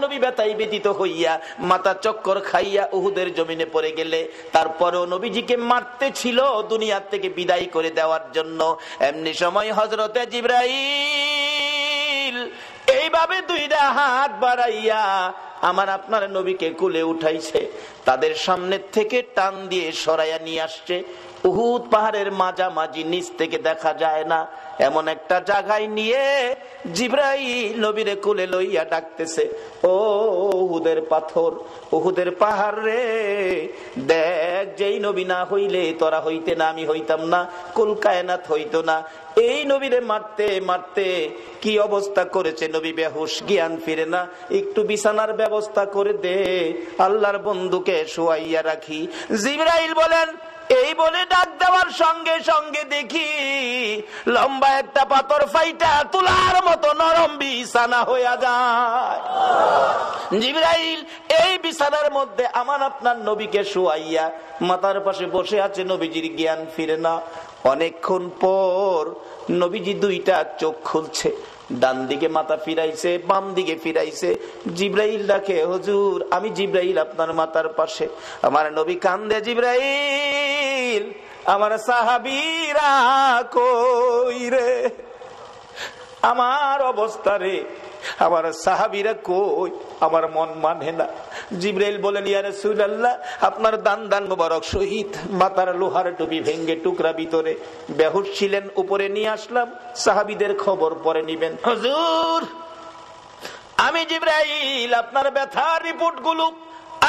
নবী ব্যথায় ব্যথিত হইয়া মাথা চক্কর খাইয়া উহুদের জমিনে পড়ে গেলে তারপরেও নবীজিকে মারতে ছিল দুনিয়া থেকে বিদায় করে দেওয়ার জন্য। এমনি সময় হযরতে জিবরাইল এইভাবে দুইটা হাত বাড়াইয়া আমার আপনার নবীকে কুলে উঠাইছে, তাদের সামনে থেকে টান দিয়ে সরাইয়া নিয়ে আসছে। উহুদ পাহাড়ের মাঝামাঝি নিচ থেকে দেখা যায় না এমন একটা জায়গায় নিয়ে জিবরাইল নবীরে কুলে লইয়া ডাকতেছে, ও উহুদের পাথর, উহুদের পাহাড় রে, দেখ যেই নবী না হইলে তোরা হইতে না, আমি হইতাম না, কুল কায়নাত হইতো না। এই নবীরে মারতে মারতে কি অবস্থা করেছে, নবী বেহুশ, জ্ঞান ফিরে না, একটু বিছানার ব্যবস্থা করে দে, আল্লাহর বন্ধুকে শোয়াইয়া রাখি। জিবরাইল বলেন, এই বলে ডাক দেওয়ার সঙ্গে সঙ্গে দেখি লম্বা একটা পাথর ফাইটা তুলার মতো নরম বিছানা হইয়া যায়। জিবরাইল এই বিছানার মধ্যে আমার আপনার নবীকে শোয়াইয়া মাথার পাশে বসে আছে, নবীজির জ্ঞান ফিরে না। অনেকক্ষণ পর নবীজি দুইটা চোখ খুলছে, ডান দিকে মাথা ফিরাইছে, বাম দিকে ফিরাইছে। জিবরাইল ডাকে, হুজুর আমি জিবরাইল আপনার মাথার পাশে। আমার নবী কান্দে, জিবরাইল আমার সাহাবীরা কই রে, আমার অবস্থা রে, আমার সাহাবীরা কই, আমার মন মানে না। জিবরাইল বলেন, ইয়া রাসূলুল্লাহ আপনার দান দান মোবারক শহীদ, মাথার লোহার টুপি ভেঙ্গে টুকরা ভিতরে, বেহুশ ছিলেন, উপরে নিয়ে আসলাম, সাহাবীদের খবর পরে নিবেন। হুজুর আমি জিবরাইল আপনার ব্যথার রিপোর্ট গুলো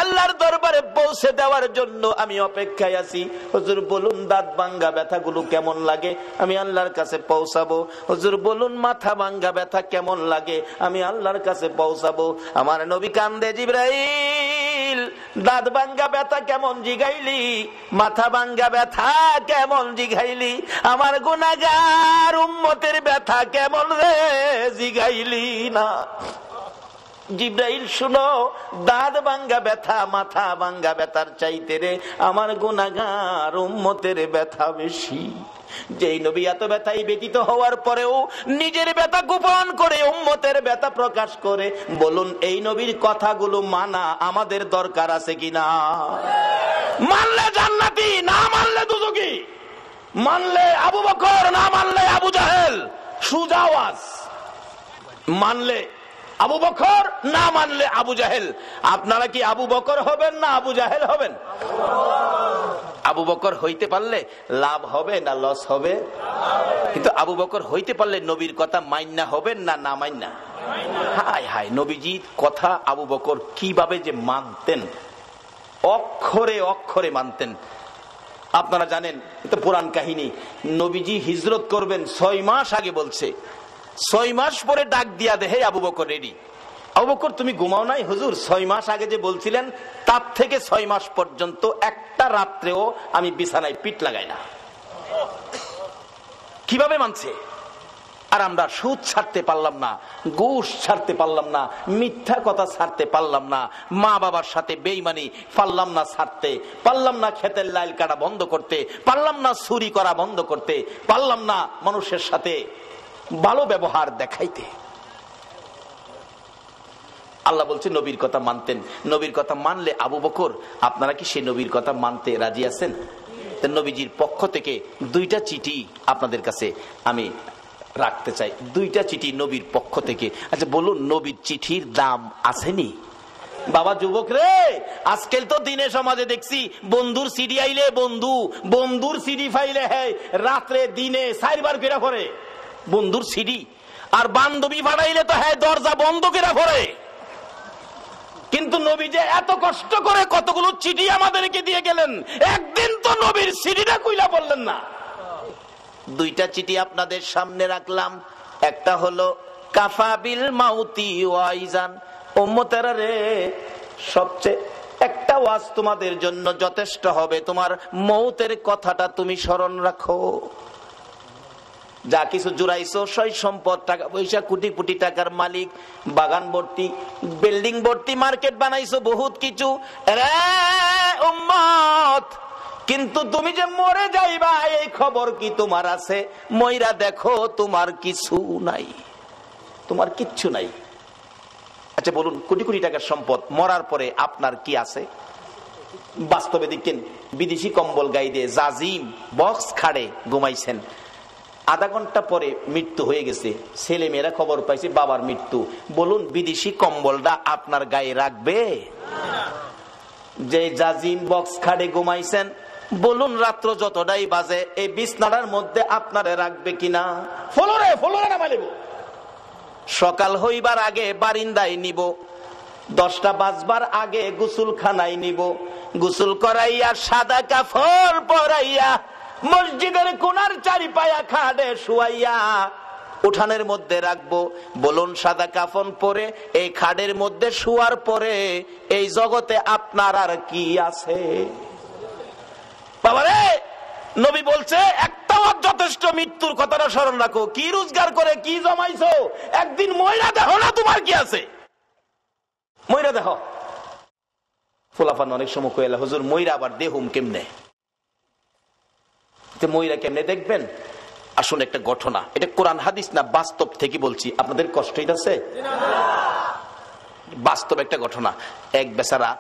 আল্লাহর দরবারে পৌঁছে দেওয়ার জন্য আমি অপেক্ষায় আছি। হুজুর বলুন দাঁত ভাঙ্গা ব্যথাগুলো কেমন লাগে, আমি আল্লাহর কাছে পৌঁছাবো। হুজুর বলুন মাথা ভাঙ্গা ব্যথা কেমন লাগে, আমি আল্লাহর কাছে পৌঁছাবো। আমার নবী কান্দে, জিবরাইল দাঁত ভাঙ্গা ব্যথা কেমন জিগাইলি, মাথা ভাঙ্গা ব্যথা কেমন জিগাইলি, আমার গুনাহগার উম্মতের ব্যথা কেমন রে জিগাইলি না। জিবরাইল শুনো, দাঁত ভাঙ্গা ব্যথা মাথা ভাঙ্গা ব্যথার চাইতে রে আমার গুনাহগার উম্মতের ব্যথা বেশি। যেই নবী এত ব্যথায় ব্যতীত হওয়ার পরেও নিজের ব্যথা গোপন করে উম্মতের ব্যথা প্রকাশ করে, বলুন এই নবীর কথাগুলো মানা আমাদের দরকার আছে কিনা? মানলে জান্নাতি, না মানলে দুজকি। মানলে আবু বকর, না মানলে আবু জাহেল। সুজা আওয়াজ, মানলে আবু বকর, না মানলে আবু জাহেল। আপনারা কি আবু বকর হবেন না আবু জাহেল হবেন? আবু বকর হইতে পারলে লাভ হবে না লস হবে? কিন্তু আবু বকর হইতে পারলে নবীর কথা মাইন্না হবেন না না মাইন্না? হায় হায়, নবীজির কথা আবু বকর কিভাবে যে মানতেন, অক্ষরে অক্ষরে মানতেন। আপনারা জানেন, এটা পুরাণ কাহিনী, নবীজি হিজরত করবেন 6 মাস আগে বলছে, 6 মাস পরে ডাক দিয়া দেহে আবু বকর রেডি। আবু বকর তুমি ঘুমাও নাই? হুজুর 6 মাস আগে যে বলছিলেন তার থেকে 6 মাস পর্যন্ত একটা রাত্রেও আমি বিছানায় পিঠ লাগাই না। কিভাবে মানছে? আর আমরা সুদ ছাড়তে পারলাম না, ঘুষ ছাড়তে পারলাম না, মিথ্যা কথা ছাড়তে পারলাম না, মা বাবার সাথে বেঈমানি পারলাম না ছাড়তে, পারলাম না ক্ষেতের লাইল কাটা বন্ধ করতে, পারলাম না চুরি করা বন্ধ করতে, পারলাম না মানুষের সাথে ভালো ব্যবহার দেখাইতে। আল্লাহ বলছে নবীর কথা মানতেন। নবীর কথা মানলে আবু বকর, আপনারা কি সেই নবীর কথা মানতে রাজি আছেন? নবীজির পক্ষ থেকে 2টা চিঠি আপনাদের কাছে আমি রাখতে চাই, 2টা চিঠি নবীর পক্ষ থেকে। আচ্ছা বলুন, নবীর চিঠির দাম আসেনি? বাবা যুবক রে, আজকাল তো দিনে সমাজে দেখছি বন্ধুর সিডি আইলে বন্ধুর সিডি ফাইলে হ্যাঁ রাত্রে দিনে 4 বার ফেরা করে বন্ধুর সিডি, আর বান্ধবী ফাটাইলে তো হ্যাঁ দরজা বন্ধ করে করে। কিন্তু নবী যে এত কষ্ট করে কতগুলো চিঠি আমাদেরকে দিয়ে গেলেন, একদিন তো নবীর সিডিটা কইলা বললেন না। 2টা চিঠি আপনাদের সামনে রাখলাম। একটা হলো কাফাবিল মাউতি ওয়াইজান, উম্মতেরা রে সবচেয়ে একটা ওয়াজ তোমাদের জন্য যথেষ্ট হবে, তোমার মৌতের কথাটা তুমি স্মরণ রাখো। যা কিছু জুড়াইছো, সই সম্পদ, টাকা পয়সা, কোটি কোটি টাকার মালিক, বাগান ভর্তি, বিল্ডিং ভর্তি, মার্কেট বানাইছো, বহুত কিছু উম্মত, কিন্তু তুমি যে মরে যাইবা এই খবর কি তোমার আছে? মইরা দেখো তোমার কিছু নাই, তোমার কিচ্ছু নাই। আচ্ছা বলুন, কোটি কোটি টাকার সম্পদ, মরার পরে আপনার কি আছে? বাস্তবে দেখেন, বিদেশি কম্বল গায়ে দিয়ে জাজিম বক্স খাড়ে ঘুমাইছেন, আধা ঘন্টা পরে মৃত্যু হয়ে গেছে, ছেলে মেয়েরা খবর পাইছে বাবার মৃত্যু। বলুন, বিদেশি কম্বলটা আপনার গায়ে রাখবে? যে জাজিম বক্স খাড়ে ঘুমাইছেন, বলুন রাত্র যতটাই বাজে এই বিছনাটার মধ্যে আপনারে রাখবে কিনা? ফলরে ফলরে নামাই নেব, সকাল হইবার আগে বারিন্দায় নিব, 10টা বাজবার আগে গোসলখানায় নিব, গোসল করাইয়া সাদা কাপড় পরাইয়া মসজিদের কোনার চারিপায়া খাটে শুয়াইয়া উঠানের মধ্যে রাখবো। বলুন, সাদা কাফন পরে এই খাটের মধ্যে শুয়ার পরে এই জগতে আপনার আর কি আছে? বাবারে, নবী বলছে একটা যথেষ্ট, মৃত্যুর কথাটা স্মরণ রাখো। কি রোজগার করে কি জমাইছো, একদিন ময়রা দেখো না তোমার কি আছে, ময়রা দেখো। ফুলাফান অনেক সময় কইলা, হুজুর ময়রা আবার দেহুম কেমনে? ময়রা কেমনে দেখবেন? আসলে একটা ঘটনা, এটা কোরআন হাদিস না, বাস্তব থেকে বলছি, আপনাদের কষ্ট হইতাছে? বাস্তব একটা ঘটনা। এক বেচারা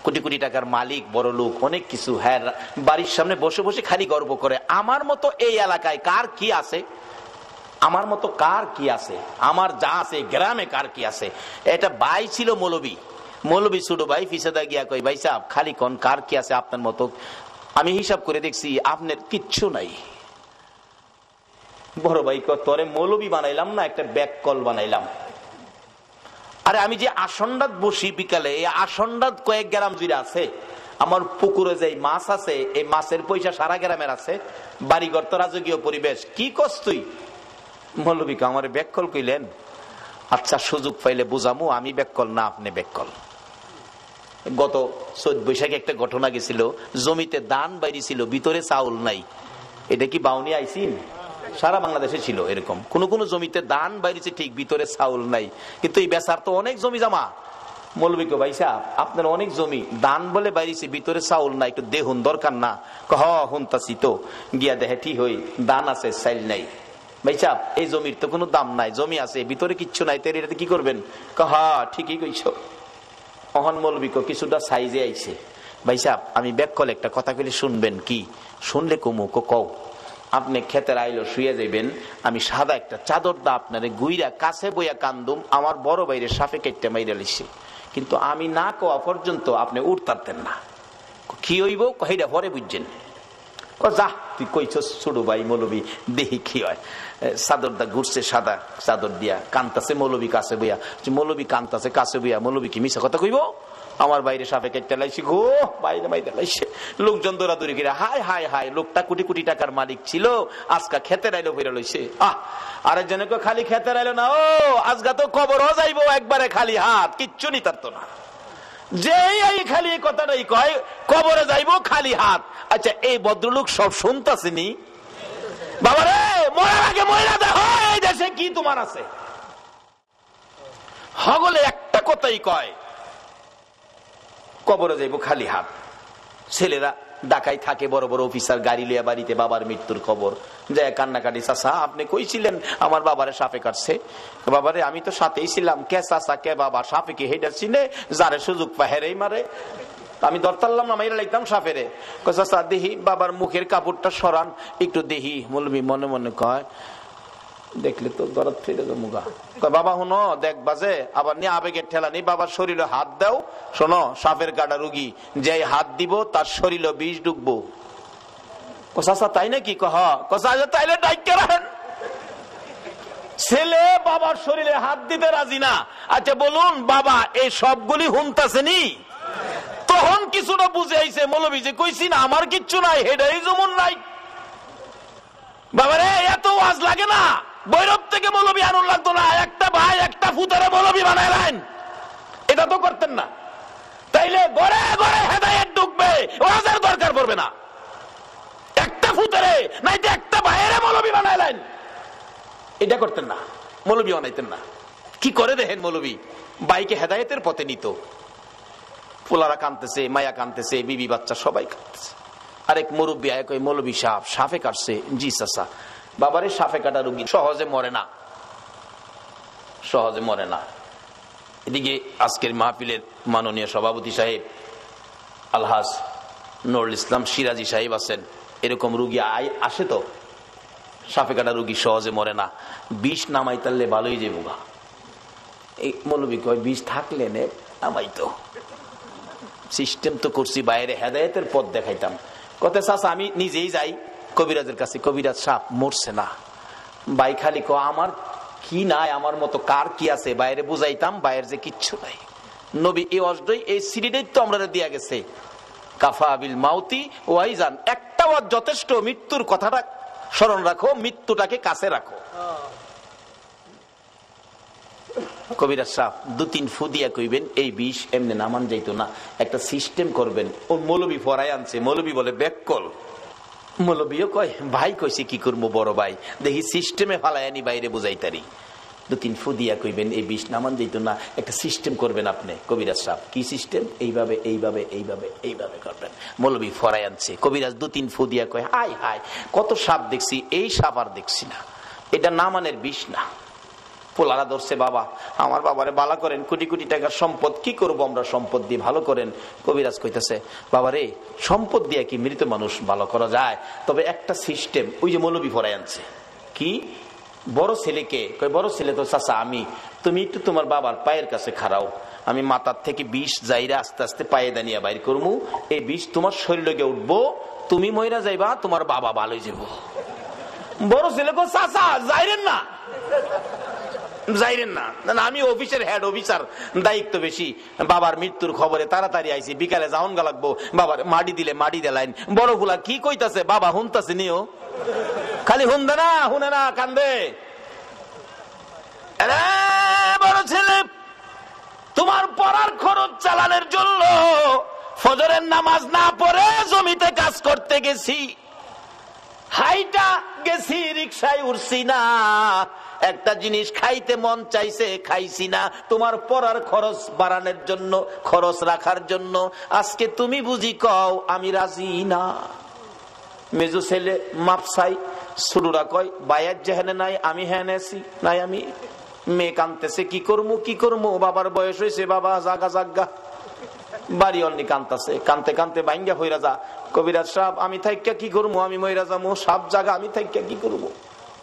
কোটি কোটি টাকার মালিক, বড় লোক, অনেক কিছু, হ্যাঁ, বাড়ির সামনে বসে বসে খালি গর্ব করে, আমার মতো এই এলাকায় কার কি আছে, আমার মতো কার কি আছে, আমার যা আছে গ্রামে কার কি আছে। এটা ভাই ছিল মৌলবী, মৌলবী ছোট ভাই ফিসাদা গিয়া কই, ভাই সাহেব খালি কোন কার কি আছে আপনার মতো? আমি হিসাব করে দেখছি আপনার কিচ্ছু নাই। বড় ভাই কয়, তোরে মৌলবী বানাইলাম না, একটা ব্যাক কল বানাইলাম। আরে আমি যে আসন্ডাত বসি বিকালে, এই আসন্ডাত কয়েক গ্রাম জুড়ে আছে, আমার পুকুরে যে মাছ আছে এই মাছের পয়সা সারা গ্রামের আছে, বাড়িঘর তো রাজকীয় পরিবেশ, কি কস তুই? মৌলবীকে আমার ব্যাককল কইলেন? আচ্ছা, সুযোগ পাইলে বুঝামু, আমি ব্যাককল না, আপনি ব্যাককল। গত 14 বৈশাখে একটা ঘটনা গেছিল, জমিতে ধান বাইরে ছিল, ভিতরে চাউল নাই। এটা কি বাউনি আইসিন? সারা বাংলাদেশে ছিল এরকম, কোন কোন জমিতে ধান বাইরেছে ঠিক, ভিতরে চাউল নাই। কিন্তু এই বেচার তো অনেক জমি জমা। মৌলবীকে, ভাই সাহেব আপনার অনেক জমি, ধান বলে বাইরেছে, ভিতরে চাউল নাই, একটু দেহুন দরকার না? হুনতাছি তো, গিয়া দেখে ঠিক হই, ধান আছে চাইল নাই। ভাই সাহেব এই জমির তো কোনো দাম নাই, জমি আছে ভিতরে কিচ্ছু নাই, তো এটাতে কি করবেন? ঠিকই কইছ। অহন মৌলবীকে কিছুটা সাইজে আইছে, ভাই সাহেব আমি ব্যাককল একটা কথা কইলে শুনবেন কি? শুনলে কমু কও। আপনি ক্ষেতের আইলো শুয়ে যাইবেন, আমি সাদা একটা চাদর দা আপনারে গুইরা কাছে বইয়া কান্দুম, আমার বড় বাইরে সাপে কেটে মাইরা লিছে, কিন্তু আমি না কোয়া পর্যন্ত আপনি উঠতারতেন না। কি হইব কইরা পরে বুঝছেন? যা তুই কইছ ছোট ভাই মৌলবী, দেখি কি হয়। চাদর দা ঘুরছে, সাদা চাদর দিয়া কান্তাছে মৌলবী কাছে বইয়া। মৌলবী কান্তাছে কাছে বইয়া, মৌলবী কি মিছা কথা কইব? আমার বাইরে সাপে কেটে লাইছি গো, বাইরে বাইরে লাইছে। লোকজন দৌড়াদৌড়ি করে, হায় হায় হায়, লোকটা কোটি কোটি টাকার মালিক ছিল, আজকা খেতে রাইলো ফিরে লইছে। আরেকজনকে খালি খেতে রাইলো না, ও আজকা তো কবরও যাইবো একবারে খালি হাত, কিচ্ছু নি তার তো না। যে এই খালি এই কথাটাই কয়, কবরে যাইবো খালি হাত। আচ্ছা, এই ভদ্রলোক সব শুনতাছেনি? বাবারে, মরার আগে মহিলা দেখো এই দেশে কি তোমার আছে। হগলে একটা কথাই কয়, কবরে যাইবো খালি হাত। ছেলেরা ঢাকায় থাকে, বড় বড় অফিসার, গাড়ি লিয়া বাড়িতে বাবার মৃত্যুর খবর যায় কান্নাকাটি, চাচা আপনি কইছিলেন আমার বাবারে সাপে কাটছে। বাবারে আমি তো সাথেই ছিলাম। কে চাচা কে বাবা? সাপে কি হেডার চিনে? যারে সুযোগ পায় হেরেই মারে। আমি দরতারলাম না, মাইরা লাইতাম সাপেরে। চাচা দেহি বাবার মুখের কাপড়টা সরান একটু দেহি। মৌলবী মনে মনে কয়, দেখলে তো দরদ ফিরে মুগা। বাবা হুনো দেখ বাজে, আবার নিয়ে আবেগের ঠেলা নেই, বাবার শরীরে হাত দাও। শোনো, সাপের কাটা রুগী, যে হাত দিব তার শরীরে বিষ ঢুকবো। চাচা তাই নাকি? তাইলে ডাইকে রাখেন। ছেলে বাবার শরীরে হাত দিতে রাজি না। আচ্ছা বলুন, বাবা এই সবগুলি হুনতাছেনি? তখন কিছুটা বুঝে আইছে, মৌলবী যে কইছি না আমার কিচ্ছু নাই, হেডাই যেমন নাই। বাবারে এত ওয়াজ লাগে না, বৈরব থেকে মৌলবী আনুন লাগতো না, একটা ভাই একটা ফুতারে মৌলবী বানাইলেন, এটা তো করতেন না। তাইলে ঘরে ঘরে হেদায়েত ঢুকবে, ওয়াজের দরকার পড়বে না। একটা ফুতারে নাইতে একটা ভাইয়েরে মৌলবী বানাইলেন, এটা করতেন না, মৌলবী বানাইতেন না। কি করে দেখেন, মৌলবী বাইকে হেদায়েতের পথে নিত। পোলারা কানতেছে, মায়া কানতেছে, বিবি বাচ্চা সবাই কানতেছে। আরেক মুরব্বী আয় কই, মৌলবী সাহেব সাপে কাটছে। জি চাচা। বাবারে সাপে কাটা রুগী সহজে মরে না, সহজে মরে না। এদিকে আজকের মাহফিলের মাননীয় সভাপতি সাহেব আলহাজ নুরুল ইসলাম সিরাজি সাহেব আছেন। এরকম রুগী আসে তো, সাপে কাটা রুগী সহজে মরে না, বিষ নামাই তাহলে ভালোই যাবো গা। এই মৌলবী কয় বিষ থাকলে নে নামাই, তো সিস্টেম তো করছি, বাইরে হেদায়েতের পথ দেখাইতাম। কথা চাচা আমি নিজেই যাই কবিরাজের কাছে, কবিরাজ সাপ মরছে না। ভাই খালি আমার কি নাই, আমার মতো কার কি আছে, বাইরে বুঝাইতাম, বাইরে যে কিচ্ছু নাই। নবী এই অজডই এই সিরিটাই তো আমরা দিয়া গেছে, কাফা বিল মাউতি ওয়াইজান, একটা ওয়াজ যথেষ্ট। মৃত্যুর কথাটা স্মরণ রাখো, মৃত্যুটাকে কাছে রাখো। কবিরাজ সাহেব 2-3 ফু দিয়া কইবেন এই বিষ এমনি নামান যাইতো না, একটা সিস্টেম করবেন। ও মৌলবী ফরাই আনছে, মৌলবী বলে ব্যাককল। মৌলবীও কয় ভাই কইছে কি করবো বড় ভাই, দেখি সিস্টেমে ফালাই আনি বাইরে বুঝাইতারি। 2-3 ফু দিয়া কইবেন এই বিষ নামান যাইতো না, একটা সিস্টেম করবেন আপনি। কবিরাজ সাহেব কি সিস্টেম? এইভাবে এইভাবে এইভাবে এইভাবে করবেন। মৌলবী ফরাই আনছে, কবিরাজ 2-3 ফু দিয়া কয় হাই হাই কত সাপ দেখছি, এই সাপ আর দেখছি না, এটা নামানের বিষ না। পোলারা ধরছে, বাবা আমার বাবারে বালা করেন, কোটি কোটি টাকার সম্পদ, কি করব আমরা সম্পদ দিয়ে, ভালো করেন। কবিরাজ কইতেছে বাবা রে, সম্পদ দিয়ে কি মৃত মানুষ ভালো করা যায়? তবে একটা সিস্টেম, ওই যে মৌলবী ফরাই আনছে। কি? বড় ছেলেকে কই, বড় ছেলে তো চাচা আমি, তুমি একটু তোমার বাবার পায়ের কাছে খাড়াও, আমি মাথার থেকে বিষ যাইরা আস্তে আস্তে পায়ে দানিয়া বাইর করবো, এই বিষ তোমার শরীরে গিয়ে উঠবো, তুমি মইরা যাইবা, তোমার বাবা ভালো হয়ে যাব। বড় ছেলে কো চাচা যাইরেন না, যাইরেন না, আমি অফিসের হেড অফিসার, দায়িত্ব বেশি, বাবার মৃত্যুর খবরে তাড়াতাড়ি আইছি, বিকালে যাওন গা লাগবো, বাবার মাটি দিলে মাটি দেলাইন। বড় ফুলা কি কইতাছে, বাবা হুনতাছে নিও, খালি হুনদে না, হুনে না, কান্দে। বড় ছেলে তোমার পড়ার খরচ চালানোর জন্য ফজরের নামাজ না পড়ে জমিতে কাজ করতে গেছি, হাইটা গেছি, রিকশায় উঠছি না, একটা জিনিস খাইতে মন চাইছে খাইছি না, তোমার পড়ার খরচ বাড়ানোর জন্য, খরচ রাখার জন্য, আজকে তুমি বুঝি কও আমি রাজি না। মেজু ছেলে মাপসাই, ছোটরা কয় বাইয়ার যেখানে নাই আমি হ্যানে আছি, নাই আমি। মেয়ে কানতেছে, কি করবো কি করবো, বাবার বয়স হয়েছে, বাবা জাগা জাগা। বাড়ি অন্যি কানতেছে, কানতে কানতে ভাঙ্গা হইরা যা। কবিরাজ সাহেব আমি থাইকা কি করবো, আমি মইরা যাবো, সব জায়গা আমি থাইকা কি করবো।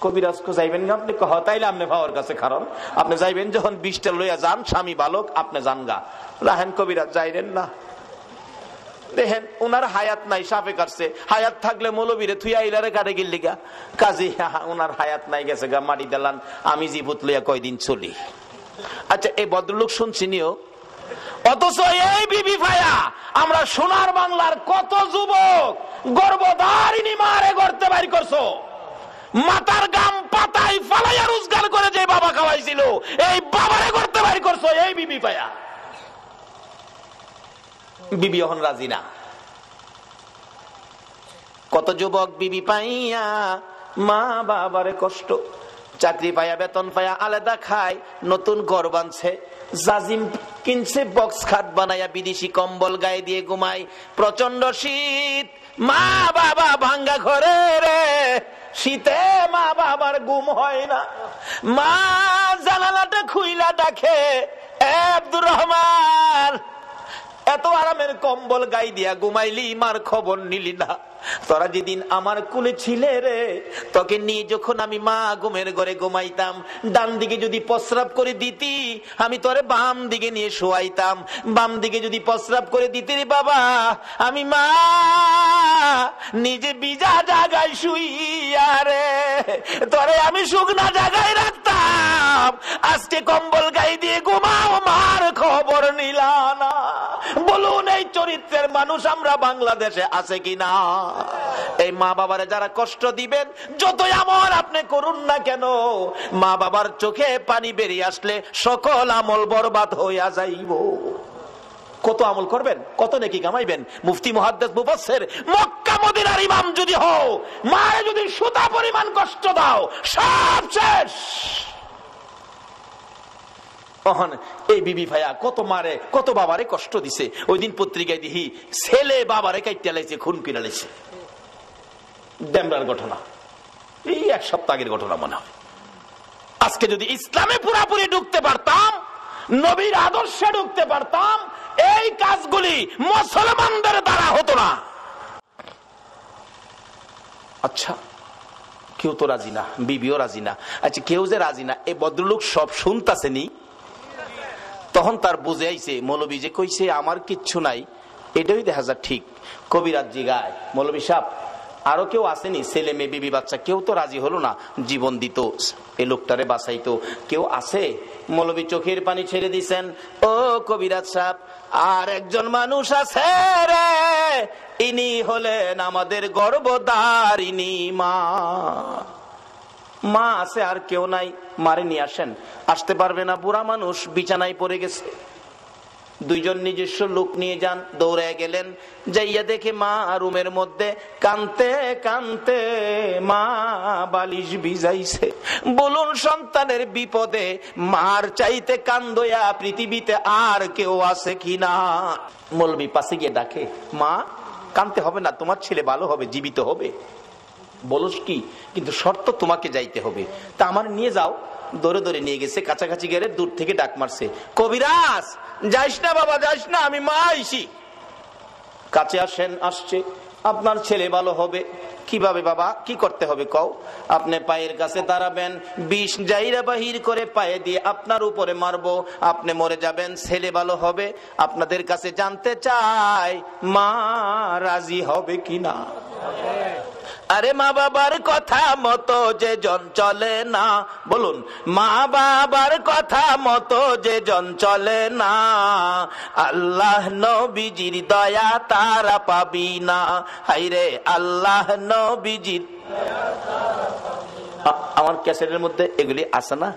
কবিরাজ কো যাইবেন না আপনি? কহ তাইলে আপনি ভাওয়ার কাছে কারণ আপনি যাইবেন যখন বিষটা লইয়া যান, স্বামী বালক আপনি যান গা। রাহেন কবিরাজ যাইরেন না, দেখেন উনার হায়াত নাই, সাপে কাটছে, হায়াত থাকলে মৌলবীরে থুইয়া ইলারে কাটে গিল্লি গা, কাজী উনার হায়াত নাই, গেছে গা, মাটি দিলান, আমি জীবত লইয়া কয়দিন চলি। আচ্ছা এই ভদ্রলোক শুনছি নিও, অথচ এই বিবি ভাইয়া আমরা সোনার বাংলার কত যুবক গর্ভধারিণী মারে গর্তে বাইর করছো, মাথার গাম পাতায় ফালাইয়া রোজগার করে যে বাবা খাওয়াইছিল, এই বাবারে গর্তে বাইর করছো, এই বিবি ভাইয়া। বিবি এখন রাজি না। কত যুবক বিবি পাইয়া মা বাবারে কষ্ট, চাকরি পাইয়া বেতন পাইয়া আলাদা খায়, নতুন ঘর বানছে, জাজিম কিনছে, বক্স খাট বানাইয়া বিদেশি কম্বল গায়ে দিয়ে ঘুমায়, প্রচন্ড শীত, মা বাবা ভাঙ্গা ঘরে রে, শীতে মা বাবার ঘুম হয় না, মা জানালাটা খুইলা ডাকে আব্দুর রহমান, এত আরামের কম্বল গাই দিয়া ঘুমাইলি, মার খবর নিলি না, তোরা যেদিন আমার কুলে ছিলে রে, তোকে নিয়ে যখন আমি মা ঘুমের ঘরে ঘুমাইতাম, ডান দিকে যদি প্রস্রাব করে দিতি আমি তোরে বাম দিকে নিয়ে শোয়াইতাম, বাম দিকে যদি প্রস্রাব করে দিতি রে বাবা, আমি মা নিজে বিজা জায়গায় শুইয়া রে তোরে আমি শুকনা জায়গায় রাখতাম, আজকে কম্বল গাই দিয়ে ঘুমাও, মার খবর নিলা না। বলুন এই চরিত্রের মানুষ আমরা বাংলাদেশে আছে কিনা? এই মা বাবারে যারা কষ্ট দিবেন, যতই আমল আপনি করুন না কেন, মা বাবার চোখে পানি বেরিয়ে আসলে সকল আমল বরবাদ হইয়া যাইব। কত আমল করবেন, কত নেকি কামাইবেন। মুফতি মুহাদ্দিস মুফাসসির মক্কা মদিনার ইমাম যদি হও, মায়ে যদি সুতা পরিমাণ কষ্ট দাও, সব শেষ। এই বিবি ভাইয়া কত মারে কত বাবারে কষ্ট দিছে। ওই দিন পত্রিকায় দেখি ছেলে বাবারে কাইতে লাইছে, খুন কিনা লাইছে। ডেমরার ঘটনা, এই 1 সপ্তাহ আগের ঘটনা মনে হয়। আজকে যদি ইসলামে পুরাপুরি ঢুকতে পারতাম, নবীর আদর্শে ঢুকতে পারতাম, এই কাজগুলি মুসলমানদের দ্বারা হতো না। আচ্ছা, কেউ তো রাজি না, বিবিও রাজি না। আচ্ছা, কেউ যে রাজি না, এই ভদ্রলোক সব শুনতাছেনি। তখন তার বুঝে আইছে মৌলবী যে কইছে আমার কিচ্ছু নাই, এটাই দেখা যায় ঠিক। কবিরাজ জিগায়, মৌলবী সাহেব আরো কেউ আসেনি, ছেলে মেয়ে বিবি বাচ্চা, কেউ তো রাজি হলো না জীবন দিত, এই লোকটারে বাঁচাইতো, কেউ আছে? মৌলবী চোখের পানি ছেড়ে দিছেন, ও কবিরাজ সাহেব আর একজন মানুষ আছে রে, ইনি হলেন আমাদের গর্ভধারিণী মা। মা আছে, আর কেউ নাই, মারে নিয়ে আসেন। আসতে পারবে না, বুড়া মানুষ বিছানায় পড়ে গেছে। দুইজন নিজস্ব লোক নিয়ে যান, দৌড়ে গেলেন, যাইয়া দেখে মা রুমের মধ্যে কানতে কানতে মা বালিশ ভিজাইছে। বলুন, সন্তানের বিপদে মার চাইতে কান্দয়া পৃথিবীতে আর কেউ আছে কিনা? মৌলবী পাশে গিয়ে ডাকে, মা কানতে হবে না, তোমার ছেলে ভালো হবে, জীবিত হবে। বলস কি, কিন্তু শর্ত তোমাকে যাইতে হবে। তা আমার নিয়ে যাও। দৌড়ে দৌড়ে নিয়ে গেছে, কাছাকাছি গেলে দূর থেকে ডাক মারছে, কবিরাজ যাইস না বাবা, যাইস না, আমি মা আইছি। কাছে আসেন। আসছে, আপনার ছেলে ভালো হবে। কিভাবে বাবা, কি করতে হবে কও? আপনি পায়ের কাছে দাঁড়াবেন, বিষ জাইরা বাহির করে পায়ে দিয়ে আপনার উপরে মারবো, আপনি মরে যাবেন, ছেলে ভালো হবে। আপনাদের কাছে জানতে চাই মা রাজি হবে কিনা? আরে মা বাবার কথা মতো যে জন চলে না, বলুন, মা বাবার কথা মতো যে জন চলে না, আল্লাহ নবীজির দয়া তারা পাবি না। হাইরে আল্লাহ নবীজির। আমার ক্যাসেটের মধ্যে এগুলি আছে না,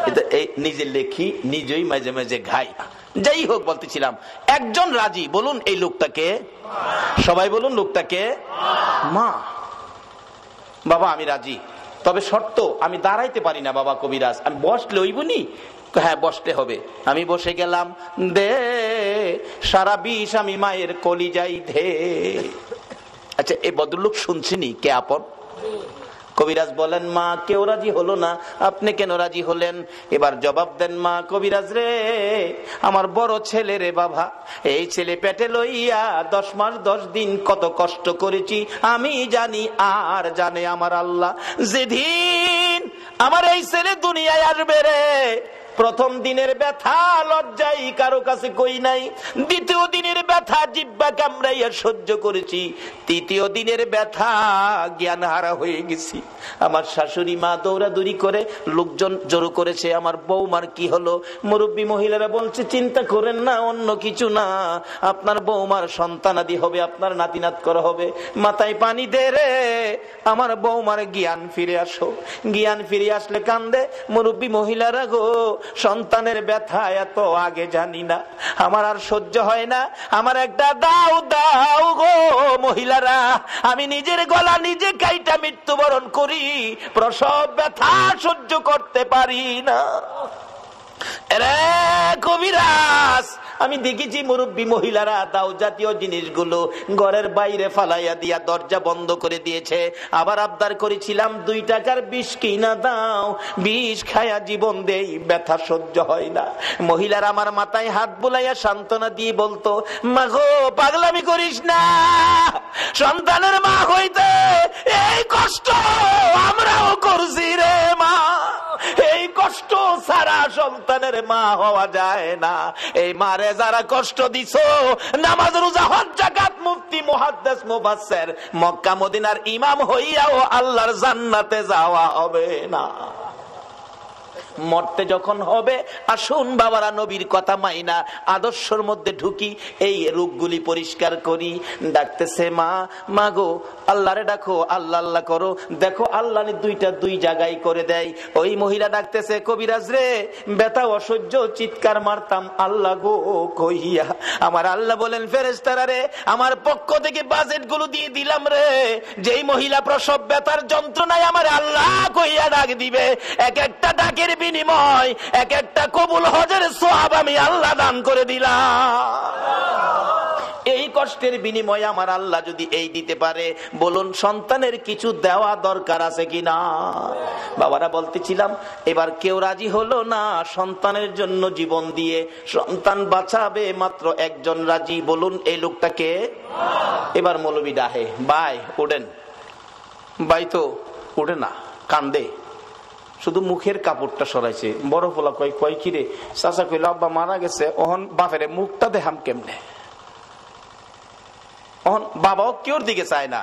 এটা নিজে লেখি, নিজেই মাঝে মাঝে ঘাই। যাই হোক, বলতেছিলাম একজন রাজি। বলুন এই লোকটাকে, সবাই বলুন লোকটাকে মা। বাবা আমি রাজি, তবে শর্ত আমি দাঁড়াইতে পারি না বাবা কবিরাজ, আমি বসলে হইবনি? হ্যাঁ বসতে হবে। আমি বসে গেলাম, দে সারা বিষ আমি মায়ের কলিজাই ধে। আচ্ছা, এই ভদ্রলোক শুনছিনি কে আপন? কবিরাজ বলেন, মা কেউ রাজি হলো না, আপনি কেন রাজি হলেন? এবার জবাব দেন, মা কবিরাজ রে, আমার বড় ছেলে রে বাবা, এই ছেলে পেটে লইয়া 10 মাস 10 দিন কত কষ্ট করেছি আমি জানি, আর জানে আমার আল্লাহ। যেদিন আমার এই ছেলে দুনিয়ায় আসবে রে, প্রথম দিনের ব্যথা লজ্জাই কারো কাছে কই নাই, দ্বিতীয় দিনের ব্যথা জিহ্বা কামড়াইয়া সহ্য করেছি, তৃতীয় দিনের ব্যথা জ্ঞান হারা হয়ে গেছি। আমার শাশুড়ি মা দৌড়াদৌড়ি করে লোকজন জড়ো করেছে, আমার বৌমার কি হলো? মুরব্বী মহিলারা বলছে, চিন্তা করেন না, অন্য কিছু না, আপনার বৌমার সন্তানাদি হবে, আপনার নাতিনাত করা হবে। মাথায় পানি দে রে, আমার বৌমার জ্ঞান ফিরে আসো। জ্ঞান ফিরে আসলে কান্দে মুরব্বী মহিলারা, গো সন্তানের ব্যথা এত আগে জানি না, আমার আর সহ্য হয় না, আমার একটা দাও দাও গো মহিলারা, আমি নিজের গলা নিজে কাইটা মৃত্যুবরণ করি, প্রসব ব্যথা সহ্য করতে পারি না। রে কবিরাজ, আমি দেখেছি মুরব্বী মহিলারা দাও জাতীয় জিনিসগুলো ঘরের বাইরে ফালাইয়া দিয়া দরজা বন্ধ করে দিয়েছে। আবার আবদার করেছিলাম 2 টাকার বিষ কিনা দাও, বিষ খায়া জীবন দেই, ব্যথা সহ্য হয় না। মহিলারা আমার মাথায় হাত বুলাইয়া সান্ত্বনা দিয়ে বলতো, মা গো পাগলামি করিস না, সন্তানের মা হইতে এই কষ্ট আমরাও করছি রে মা, এই কষ্ট ছাড়া সন্তানের মা হওয়া যায় না। এই মারে যারা কষ্ট দিছো, নামাজ রোজা হজ যাকাত মুফতি মুহাদ্দিস মুফাসসির মক্কা মদিনার ইমাম হইয়াও আল্লাহর জান্নাতে যাওয়া হবে না। মরতে যখন হবে, আসুন বাবারা নবীর কথা মাইনা আদর্শের মধ্যে ঢুকি, এই রোগগুলি পরিষ্কার করি। ডাকতেছে মা, মা গো আল্লাহরে ডাকো, আল্লাহ আল্লাহ করো, দেখো আল্লাহ 2টা 2 জায়গায় করে দেয়। ওই মহিলা ডাকতেছে, কবিরাজ রে ব্যথা অসহ্য, চিৎকার মারতাম আল্লাহ গো কইয়া। আমার আল্লাহ বলেন, ফেরেশতারা রে আমার পক্ষ থেকে বাজেট গুলো দিয়ে দিলাম রে, যেই মহিলা প্রসব ব্যথার যন্ত্রণায় আমার আল্লাহ কইয়া ডাক দিবে, এক একটা ডাকের বিনিময় এক একটা কবুল হজের সওয়াব আমি আল্লাহ দান করে দিলাম। এই কষ্টের বিনিময়ে আমার আল্লাহ যদি এই দিতে পারে, বলুন সন্তানের কিছু দেওয়া দরকার আছে কিনা? বাবারা বলতেছিলাম, এবার কেউ রাজি হলো না সন্তানের জন্য জীবন দিয়ে। সন্তান বাঁচাবে মাত্র একজন রাজি, বলুন এই লোকটাকে। এবার মৌলবি ডাহে, ভাই ওঠেন। ভাই তো ওঠে না, কান্দে, শুধু মুখের কাপড়টা সরাইছে। বড় পোলা কয়, কয় কিরে? চাচা কইল আব্বা মারা গেছে, ওহন বাপের মুখটা দেখাম কেমনে? ওহন বাবাও কেউর দিকে চায় না,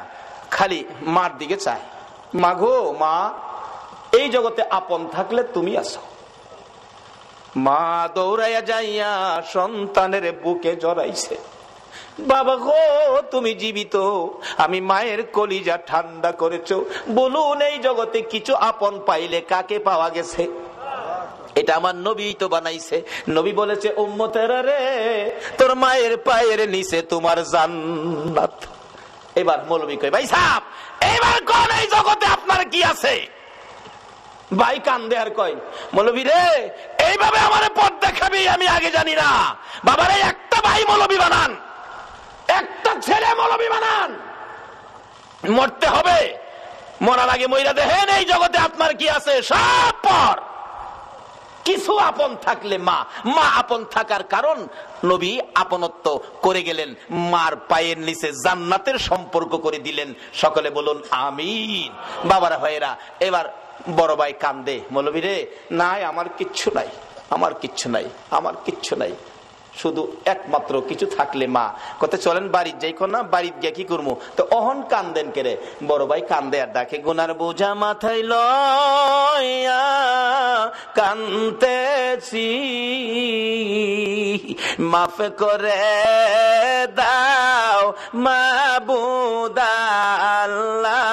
খালি মার দিকে চায়। মা গো মা, এই জগতে আপন থাকলে তুমি আছো। মা দৌড়াইয়া যাইয়া সন্তানের বুকে জড়াইছে, বাবা গো তুমি জীবিত, আমি মায়ের কলিজা ঠান্ডা করেছো। বলুন এই জগতে কিছু আপন পাইলে কাকে পাওয়া গেছে? এটা আমার নবী তো বানাইছে। নবী বলেছে, উম্মতেরা রে, তোর মায়ের পায়ের নিচে তোমার জান্নাত। এবার মৌলবী কয়, ভাই সাহেব এবার কোন এই জগতে আপনার কি আছে? ভাই কান্দে আর কয়, মৌলবী রে এইভাবে আমার পথ দেখাবি আমি আগে জানি না। বাবারে একটা ভাই মৌলবী বানান, একটা ছেলে মৌলবী বানান, মরতে হবে। মরার আগে মইরা দেখেন এই জগতে আপনার কি আছে। সব পর কিছু আপন থাকলে মা, মা আপন থাকার কারণ নবী আপনত্ব করে গেলেন, মার পায়ের নিচে জান্নাতের সম্পর্ক করে দিলেন। সকলে বলুন আমিন। বাবারা ভাইয়েরা, এবার বড় ভাই কান্দে, মৌলবী রে নাই আমার কিচ্ছু নাই, আমার কিচ্ছু নাই, আমার কিচ্ছু নাই, শুধু একমাত্র কিছু থাকলে মা। কত চলেন বাড়ির যাই, না বাড়ির গিয়ে কি করবো? তো অহন কান্দেন কেরে? বড় ভাই কান্দে আর ডাকে, গুনার বোঝা মাথায় লইয়া কান্দেছি, মাফ করে দাও মাবুদ আল্লাহ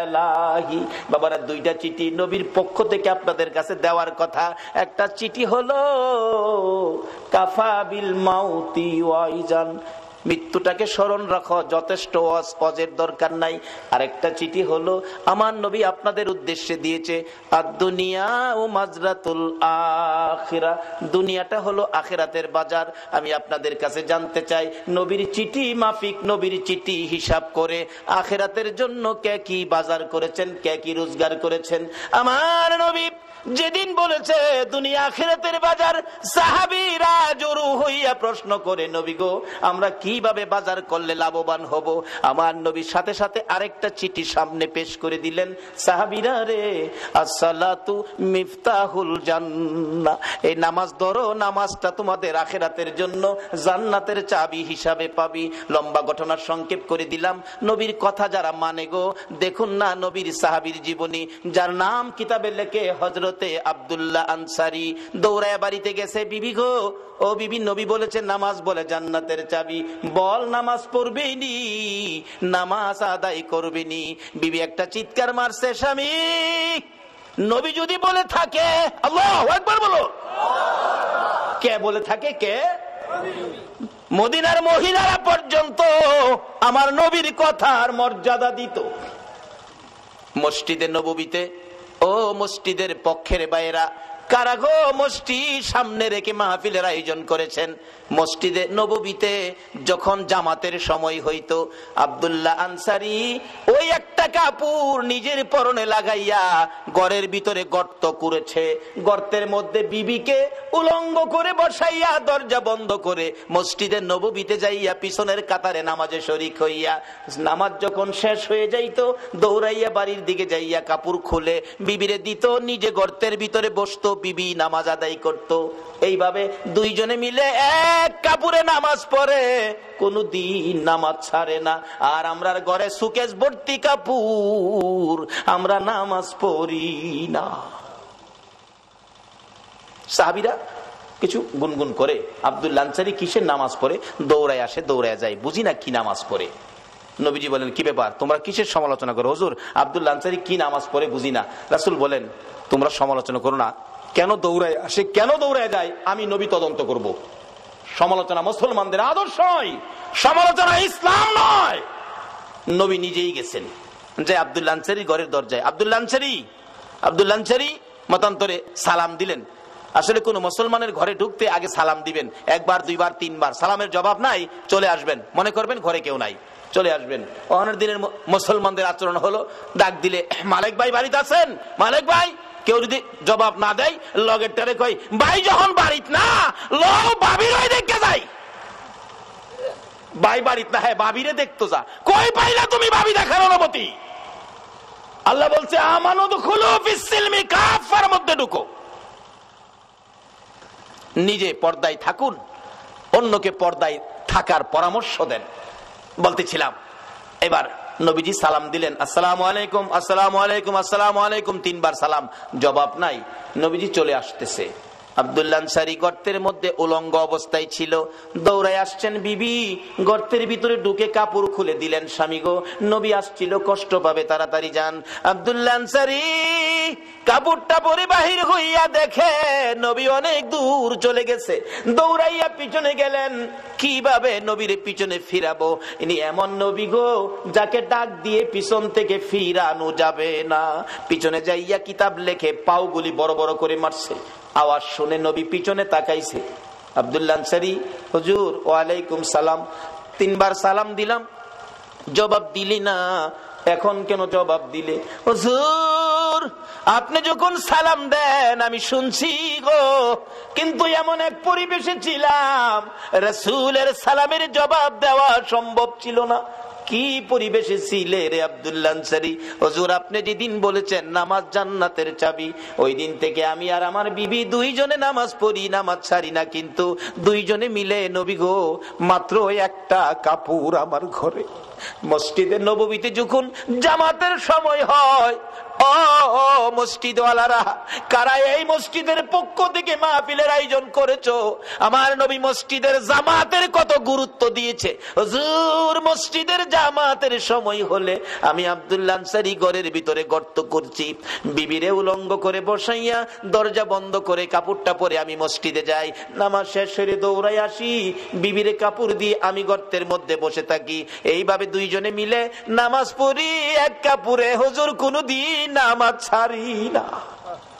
এলাহি। বাবারা দুইটা চিঠি নবীর পক্ষ থেকে আপনাদের কাছে দেওয়ার কথা। একটা চিঠি হলো কাফা বিল মাউতি ওয়াইজান, মৃত্যুটাকে স্মরণ রাখো, যথেষ্ট অজের দরকার নাই। আরেকটা চিঠি হলো আমার নবী আপনাদের উদ্দেশ্যে দিয়েছে, আর দুনিয়া ও মাজরাতুল আখিরা, দুনিয়াটা হলো আখিরাতের বাজার। আমি আপনাদের কাছে জানতে চাই, নবীর চিঠি মাফিক, নবীর চিঠি হিসাব করে আখিরাতের জন্য কে কি বাজার করেছেন, কে কি রোজগার করেছেন? আমার নবী যেদিন বলেছে দুনিয়া আখিরাতের বাজার, সাহাবীরা জড়ো হইয়া প্রশ্ন করে, নবী গো আমরা কিভাবে বাজার করলে লাভবান হব? আমার নবীর সাথে সাথে আরেকটা চিঠি সামনে পেশ করে দিলেন, সাহাবীরা রে, আসসালাতু মিফতাহুল জান্নাহ, এই নামাজ ধরো, নামাজটা তোমাদের আখিরাতের জন্য জান্নাতের চাবি হিসাবে পাবি। লম্বা ঘটনার সংক্ষেপ করে দিলাম। নবীর কথা যারা মানে গো, দেখুন না নবীর সাহাবীর জীবনী, যার নাম কিতাবে লেখে হযরত আব্দুল্লাহ আনসারী, দৌড়ায় বাড়িতে গেছে, বিবি গো ও বিবি, নবী বলেছেন নামাজ বলে জান্নাতের চাবি, বল নামাজ পড়বেই নি, নামাজ আদায় করবে নি। বিবি একটা চিৎকার মারছে, স্বামী নবী যদি বলে থাকে, আল্লাহু আকবার বলো, কে বলে থাকে? কে? মদিনার মহিলারা পর্যন্ত আমার নবীর কথার মর্যাদা দিত। মসজিদে নববীতে, ও মসজিদের পক্ষের বাইরা, কারা গো মসজিদ সামনে রেখে মাহফিলের আয়োজন করেছেন? মসজিদে নববীতে যখন জামাতের সময় হইতো, আব্দুল্লাহ আনসারী ওই একটা কাপড় নিজের পরনে লাগাইয়া ঘরের ভিতরে গর্ত করেছে, গর্তের মধ্যে বিবিকে উলঙ্গ করে বসাইয়া দরজা বন্ধ করে মসজিদে নববীতে যাইয়া পিছনের কাতারে নামাজে শরীক হইয়া, নামাজ যখন শেষ হয়ে যাইতো দৌড়াইয়া বাড়ির দিকে যাইয়া কাপড় খুলে বিবিরে দিত, নিজে গর্তের ভিতরে বসতো, বিবি নামাজ আদায় করত। এইভাবে দুইজনে মিলে এক কাপড়ে নামাজ পড়ে, কোনদিন নামাজ ছাড়ে না। আর আমরার ঘরে সুকেশ ভর্তি কাপড়, আমরা নামাজ পড়ি না। সাহাবীরা কিছু গুনগুন করে, আব্দুল্লাহ আনসারী কিসের নামাজ পড়ে? দৌড়ায় আসে, দৌড়ায় যায়, বুঝি না কি নামাজ পড়ে। নবীজি বলেন, কি ব্যাপার তোমরা কিসের সমালোচনা করো? হুজুর আব্দুল্লাহ আনসারী কি নামাজ পড়ে বুঝি না। রাসূল বলেন, তোমরা সমালোচনা করো না, কেন দৌড়ায় আসে, কেন দৌড়ায় যায়, আমি নবী তদন্ত করব। সমালোচনা মুসলমানদের আদর্শ নয়, সমালোচনা ইসলাম নয়। নবী নিজেই গেছেন, যে আব্দুল্লাহ আনসারী ঘরের দরজায়, আব্দুল্লাহ আনসারী মতান্তরে সালাম দিলেন, আসলে কোন মুসলমানের ঘরে ঢুকতে আগে সালাম দিবেন, একবার, দুইবার, তিনবার। সালামের জবাব নাই, চলে আসবেন, মনে করবেন ঘরে কেউ নাই, চলে আসবেন। অনেক দিনের মুসলমানদের আচরণ হলো, ডাক দিলে মালিক ভাই বাড়িতে আছেন, মালিক ভাই, কেউ যদি জবাব না দেয় লগের টারে কই ভাই যখন বাড়িত না লো বাবির ওই দেখতে যাই। ভাই বাড়িত না, হ্যাঁ বাবিরে দেখতো যা। কই পাইলা তুমি ভাবি দেখার অনুমতি? আল্লাহ বলছে আমানু দুখুলু ফিস সিলমি কাফার, মধ্যে ঢুকো। নিজে পর্দায় থাকুন, অন্যকে পর্দায় থাকার পরামর্শ দেন। বলতেছিলাম, এবার নবীজি সালাম দিলেন, আসসালামু আলাইকুম, আসসালামু আলাইকুম, আসসালামু আলাইকুম, তিনবার সালাম, জবাব নাই। নবীজি চলে আসতেছে। আব্দুল্লাহ আনসারী গর্তের মধ্যে উলঙ্গ অবস্থায় ছিল, দৌড়ায় আসছেন। বিবি গর্তের ভিতরে ঢুকে কাপড় খুলে দিলেন, স্বামী গো নবী আসছিল, কষ্ট পাবে, তাড়াতাড়ি যান। আব্দুল্লাহ আনসারী কাপড়টা পরে বাহির হইয়া দেখে নবী অনেক দূর চলে গেছে। দৌড়াইয়া পিছনে গেলেন, কিভাবে নবীর পিছনে ফিরাবো? ইনি এমন নবী গো যাকে ডাক দিয়ে পিছন থেকে ফিরানো যাবে না। পিছনে যাইয়া কিতাব লেখে পাওগুলি বড় বড় করে মারছে। আওয়াজ শুনে নবী পিছনে তাকাইছে। আব্দুল্লাহ আনসারী, হুজুর ওয়ালাইকুম সালাম, তিনবার সালাম দিলাম, জবাব দিলি না, এখন কেন জবাব দিলে? হুজুর আপনি যখন সালাম দেন আমি শুনছি গো, কিন্তু এমন এক পরিবেশে ছিলাম রাসূলের সালামের জবাব দেওয়া সম্ভব ছিল না। কি পরিবেশে ছিলে রে আব্দুল্লাহ আনসারী? হুজুর আপনি যেদিন বলেছেন নামাজ জান্নাতের চাবি, ওই দিন থেকে আমি আর আমার বিবি দুইজনে নামাজ পড়ি, নামাজ ছাড়ি না, কিন্তু দুইজনে মিলে নবী গো মাত্র একটা কাপড় আমার ঘরে। মসজিদে নববীতে যখন জামাতের সময় হয়, ও মসজিদওয়ালারা, কারা এই মসজিদের পক্ষ থেকে মাহফিলের আয়োজন করেছো, আমার নবী মসজিদের জামাতের কত গুরুত্ব দিয়েছে। হুজুর মসজিদের জামাতের সময় হলে আমি আব্দুল্লাহ আনসারী ঘরের ভিতরে গর্ত করছি, বিবিরে উলঙ্গ করে বসাইয়া দরজা বন্ধ করে কাপড়টা পরে আমি মসজিদে যাই, নামাজ শেষ করে দৌড়াই আসি, বিবিরে কাপড় দিয়ে আমি গর্তের মধ্যে বসে থাকি। এইভাবে দুইজনে মিলে নামাজ পড়ি এক কাপড়ে, হুজুর কোনদিন নামাজ ছাড়ি না।